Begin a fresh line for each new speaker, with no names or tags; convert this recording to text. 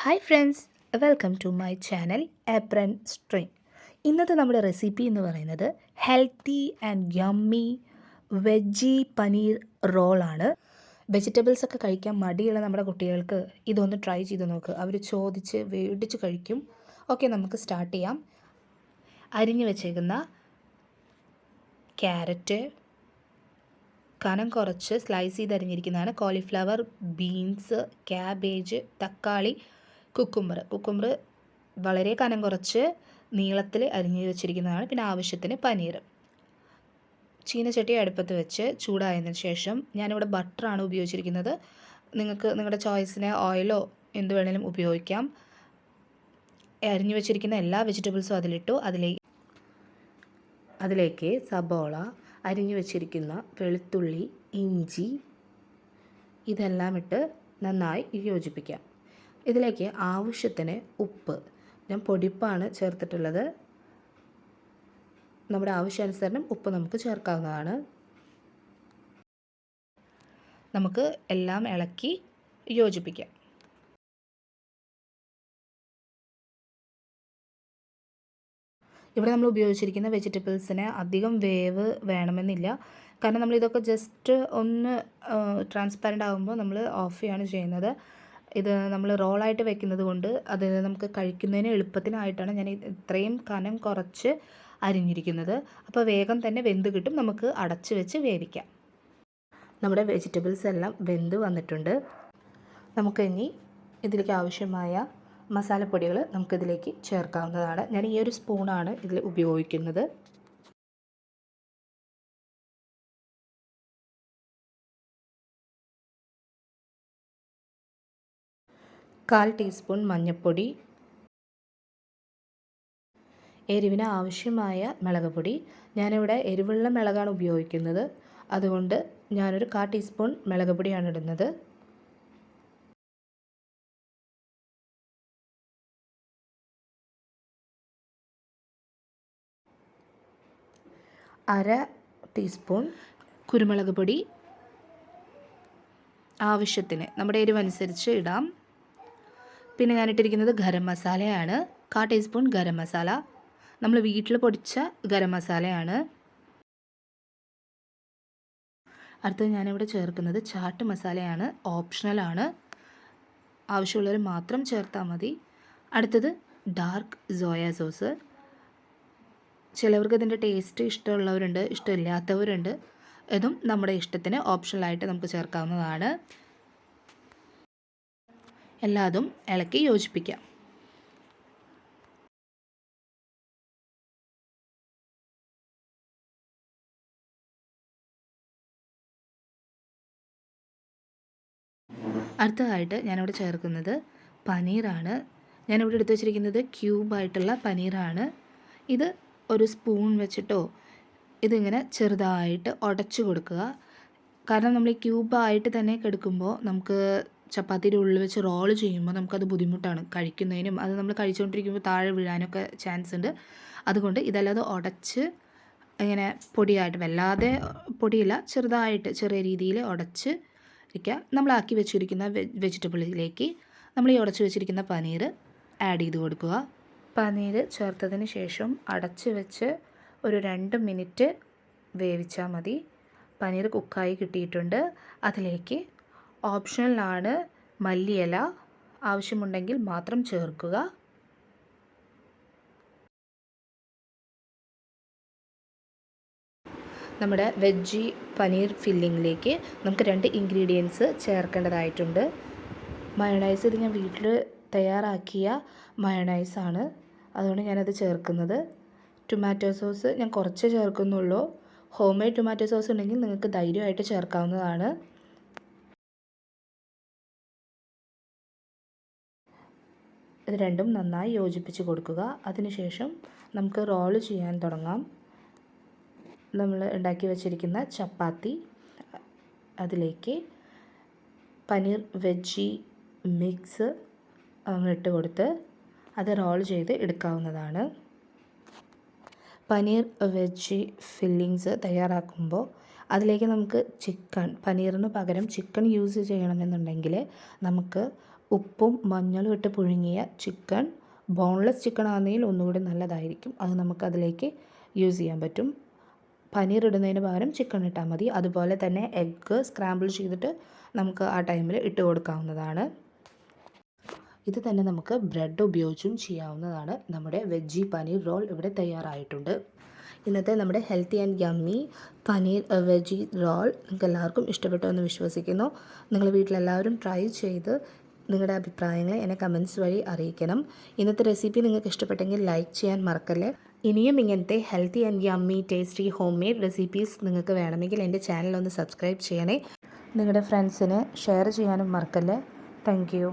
Hi friends, welcome to my channel apron string. ഇന്നത്തെ നമ്മുടെ recipe എന്ന് പറയുന്നത് healthy and yummy veggie paneer റോളാണ്. വെജിറ്റബിൾസ് ഒക്കെ കഴിക്കാൻ മടിയുള്ള നമ്മുടെ കുട്ടികൾക്ക് ഇതൊന്ന് ട്രൈ ചെയ്ത് നോക്ക്. അവർ ചോദിച്ച് വേടിച്ച് കഴിക്കും. ഓക്കെ, നമുക്ക് സ്റ്റാർട്ട് ചെയ്യാം. അരിഞ്ഞു വെച്ചേക്കുന്ന ക്യാരറ്റ്, കനം കുറച്ച് സ്ലൈസ് ചെയ്ത് അരിഞ്ഞിരിക്കുന്നതാണ്. കോളിഫ്ലവർ, ബീൻസ്, ക്യാബേജ്, തക്കാളി, കുക്കുംബർ വളരെ കനം കുറച്ച് നീളത്തിൽ അരിഞ്ഞ് വെച്ചിരിക്കുന്നതാണ്. പിന്നെ ആവശ്യത്തിന് പനീർ. ചീനച്ചട്ടി അടുപ്പത്ത് വെച്ച് ചൂടായതിനു ശേഷം ഞാനിവിടെ ബട്ടറാണ് ഉപയോഗിച്ചിരിക്കുന്നത്. നിങ്ങൾക്ക് നിങ്ങളുടെ ചോയ്സിന് ഓയിലോ എന്ത് വേണേലും ഉപയോഗിക്കാം. അരിഞ്ഞു വെച്ചിരിക്കുന്ന എല്ലാ വെജിറ്റബിൾസും അതിലിട്ടു. അതിലേക്ക് സബോള, അരിഞ്ഞു വെച്ചിരിക്കുന്ന വെളുത്തുള്ളി, ഇഞ്ചി ഇതെല്ലാം ഇട്ട് നന്നായി യോജിപ്പിക്കാം. ഇതിലേക്ക് ആവശ്യത്തിന് ഉപ്പ്, ഞാൻ പൊടിപ്പാണ് ചേർത്തിട്ടുള്ളത്. നമ്മുടെ ആവശ്യാനുസരണം ഉപ്പ് നമുക്ക് ചേർക്കാവുന്നതാണ്. നമുക്ക് എല്ലാം ഇളക്കി യോജിപ്പിക്കാം. ഇവിടെ നമ്മൾ ഉപയോഗിച്ചിരിക്കുന്ന വെജിറ്റബിൾസിന് അധികം വേവ് വേണമെന്നില്ല. കാരണം നമ്മളിതൊക്കെ ജസ്റ്റ് ഒന്ന് ട്രാൻസ്പാരൻ്റ് ആകുമ്പോൾ നമ്മൾ ഓഫ് ചെയ്യാണ് ചെയ്യുന്നത്. ഇത് നമ്മൾ റോളായിട്ട് വെക്കുന്നത് കൊണ്ട് അത് നമുക്ക് കഴിക്കുന്നതിന് എളുപ്പത്തിനായിട്ടാണ് ഞാൻ ഇത്രയും കനം കുറച്ച് അരിഞ്ഞിരിക്കുന്നത്. അപ്പോൾ വേഗം തന്നെ വെന്ത് കിട്ടും. നമുക്ക് അടച്ച് വെച്ച് വേവിക്കാം. നമ്മുടെ വെജിറ്റബിൾസ് എല്ലാം വെന്ത് വന്നിട്ടുണ്ട്. നമുക്ക് ഇനി ഇതിലേക്ക് ആവശ്യമായ മസാലപ്പൊടികൾ നമുക്കിതിലേക്ക് ചേർക്കാവുന്നതാണ്. ഞാൻ ഈ ഒരു സ്പൂണാണ് ഇതിൽ ഉപയോഗിക്കുന്നത്. കാൽ ടീസ്പൂൺ മഞ്ഞൾപ്പൊടി, എരിവിന് ആവശ്യമായ മുളക് പൊടി. ഞാനിവിടെ എരിവുള്ള മുളകാണ് ഉപയോഗിക്കുന്നത്, അതുകൊണ്ട് ഞാനൊരു 1/4 ടീസ്പൂൺ മുളക് പൊടിയാണ് ഇടുന്നത്. അര ടീസ്പൂൺ കുരുമുളക് പൊടി, ആവശ്യത്തിന് നമ്മുടെ എരിവനുസരിച്ച് ഇടാം. പിന്നെ ഞാനിട്ടിരിക്കുന്നത് ഗരം മസാലയാണ്. 1/4 ടീസ്പൂൺ ഗരം മസാല, നമ്മൾ വീട്ടിൽ പൊടിച്ച ഗരം മസാലയാണ്. അടുത്തത് ഞാനിവിടെ ചേർക്കുന്നത് ചാട്ട് മസാലയാണ്, ഓപ്ഷണലാണ്. ആവശ്യമുള്ളവർ മാത്രം ചേർത്താൽ മതി. അടുത്തത് ഡാർക്ക് സോയ സോസ്. ചിലവർക്ക് ഇതിൻ്റെ ടേസ്റ്റ് ഇഷ്ടമുള്ളവരുണ്ട്, ഇഷ്ടമില്ലാത്തവരുണ്ട്. ഇതും നമ്മുടെ ഇഷ്ടത്തിന് ഓപ്ഷണലായിട്ട് നമുക്ക് ചേർക്കാവുന്നതാണ്. എല്ലാതും ഇളക്കി യോജിപ്പിക്കാം. അടുത്തതായിട്ട് ഞാനിവിടെ ചേർക്കുന്നത് പനീറാണ്. ഞാനിവിടെ എടുത്തു വച്ചിരിക്കുന്നത് ക്യൂബായിട്ടുള്ള പനീറാണ്. ഇത് ഒരു സ്പൂൺ വെച്ചിട്ടോ ഇതിങ്ങനെ ചെറുതായിട്ട് ഉടച്ചു കൊടുക്കുക. കാരണം നമ്മൾ ഈ ക്യൂബായിട്ട് തന്നെ എടുക്കുമ്പോൾ നമുക്ക് ചപ്പാത്തിയുടെ ഉള്ളിൽ വെച്ച് റോൾ ചെയ്യുമ്പോൾ നമുക്കത് ബുദ്ധിമുട്ടാണ് കഴിക്കുന്നതിനും. അത് നമ്മൾ കഴിച്ചുകൊണ്ടിരിക്കുമ്പോൾ താഴെ വീഴാനൊക്കെ ചാൻസ് ഉണ്ട്. അതുകൊണ്ട് ഇതല്ലാതെ ഉടച്ച് ഇങ്ങനെ പൊടിയായിട്ട്, വല്ലാതെ പൊടിയില്ല, ചെറുതായിട്ട് ചെറിയ രീതിയിൽ ഉടച്ച് വയ്ക്കുക. നമ്മളാക്കി വെച്ചിരിക്കുന്ന വെജിറ്റബിളിലേക്ക് നമ്മൾ ഈ ഉടച്ച് വെച്ചിരിക്കുന്ന പനീർ ആഡ് ചെയ്ത് കൊടുക്കുക. പനീർ ചേർത്തതിന് ശേഷം അടച്ച് വെച്ച് ഒരു 2 മിനിറ്റ് വേവിച്ചാൽ മതി. പനീർ കുക്കായി കിട്ടിയിട്ടുണ്ട്. അതിലേക്ക് ഓപ്ഷണലാണ് മല്ലിയില, ആവശ്യമുണ്ടെങ്കിൽ മാത്രം ചേർക്കുക. നമ്മുടെ വെജി പനീർ ഫില്ലിങ്ങിലേക്ക് നമുക്ക് 2 ഇൻഗ്രീഡിയൻസ് ചേർക്കേണ്ടതായിട്ടുണ്ട്. മയോണൈസ്, ഇത് ഞാൻ വീട്ടിൽ തയ്യാറാക്കിയ മയോണൈസാണ്, അതുകൊണ്ട് ഞാനത് ചേർക്കുന്നത്. ടൊമാറ്റോ സോസ് ഞാൻ കുറച്ച് ചേർക്കുന്നുള്ളൂ. ഹോം മെയ്ഡ് ടൊമാറ്റോ സോസ് ഉണ്ടെങ്കിൽ നിങ്ങൾക്ക് ധൈര്യമായിട്ട് ചേർക്കാവുന്നതാണ്. ഇത് രണ്ടും നന്നായി യോജിപ്പിച്ച് കൊടുക്കുക. അതിനുശേഷം നമുക്ക് റോൾ ചെയ്യാൻ തുടങ്ങാം. നമ്മൾ ഉണ്ടാക്കി വെച്ചിരിക്കുന്ന ചപ്പാത്തി അതിലേക്ക് പനീർ വെജി മിക്സ് ഇട്ട് കൊടുത്ത് അത് റോൾ ചെയ്ത് എടുക്കാവുന്നതാണ്. പനീർ വെജി ഫില്ലിങ്സ് തയ്യാറാക്കുമ്പോൾ അതിലേക്ക് നമുക്ക് പനീറിന് പകരം ചിക്കൻ യൂസ് ചെയ്യണമെന്നുണ്ടെങ്കിൽ നമുക്ക് ഉപ്പും മഞ്ഞളും ഇട്ട് പുഴുങ്ങിയ ചിക്കൻ, ബോൺലെസ് ചിക്കൻ ആണെങ്കിൽ ഒന്നുകൂടി നല്ലതായിരിക്കും. അത് നമുക്കതിലേക്ക് യൂസ് ചെയ്യാൻ പറ്റും. പനീർ ഇടുന്നതിന് പകരം ചിക്കൻ ഇട്ടാൽ മതി. അതുപോലെ തന്നെ എഗ്ഗ് സ്ക്രാമ്പിൾ ചെയ്തിട്ട് നമുക്ക് ആ ടൈമിൽ ഇട്ട് കൊടുക്കാവുന്നതാണ്. ഇത് തന്നെ നമുക്ക് ബ്രെഡ് ഉപയോഗിച്ചും ചെയ്യാവുന്നതാണ്. നമ്മുടെ വെജി പനീർ റോൾ ഇവിടെ തയ്യാറായിട്ടുണ്ട്. ഇന്നത്തെ നമ്മുടെ healthy and yummy paneer veggie roll നിങ്ങൾക്ക് എല്ലാവർക്കും ഇഷ്ടപ്പെട്ടു എന്ന് വിശ്വസിക്കുന്നു. നിങ്ങൾ വീട്ടിലെല്ലാവരും ട്രൈ ചെയ്ത് നിങ്ങളുടെ അഭിപ്രായങ്ങളെ എന്നെ കമൻറ്റ്സ് വഴി അറിയിക്കണം. ഇന്നത്തെ റെസിപ്പി നിങ്ങൾക്ക് ഇഷ്ടപ്പെട്ടെങ്കിൽ ലൈക്ക് ചെയ്യാൻ മറക്കല്ലേ. ഇനിയും ഇങ്ങനത്തെ healthy and yummy tasty home made recipes നിങ്ങൾക്ക് വേണമെങ്കിൽ എൻ്റെ ചാനൽ ഒന്ന് സബ്സ്ക്രൈബ് ചെയ്യണേ. നിങ്ങളുടെ ഫ്രണ്ട്സിന് ഷെയർ ചെയ്യാനും മറക്കല്ലേ. Thank you.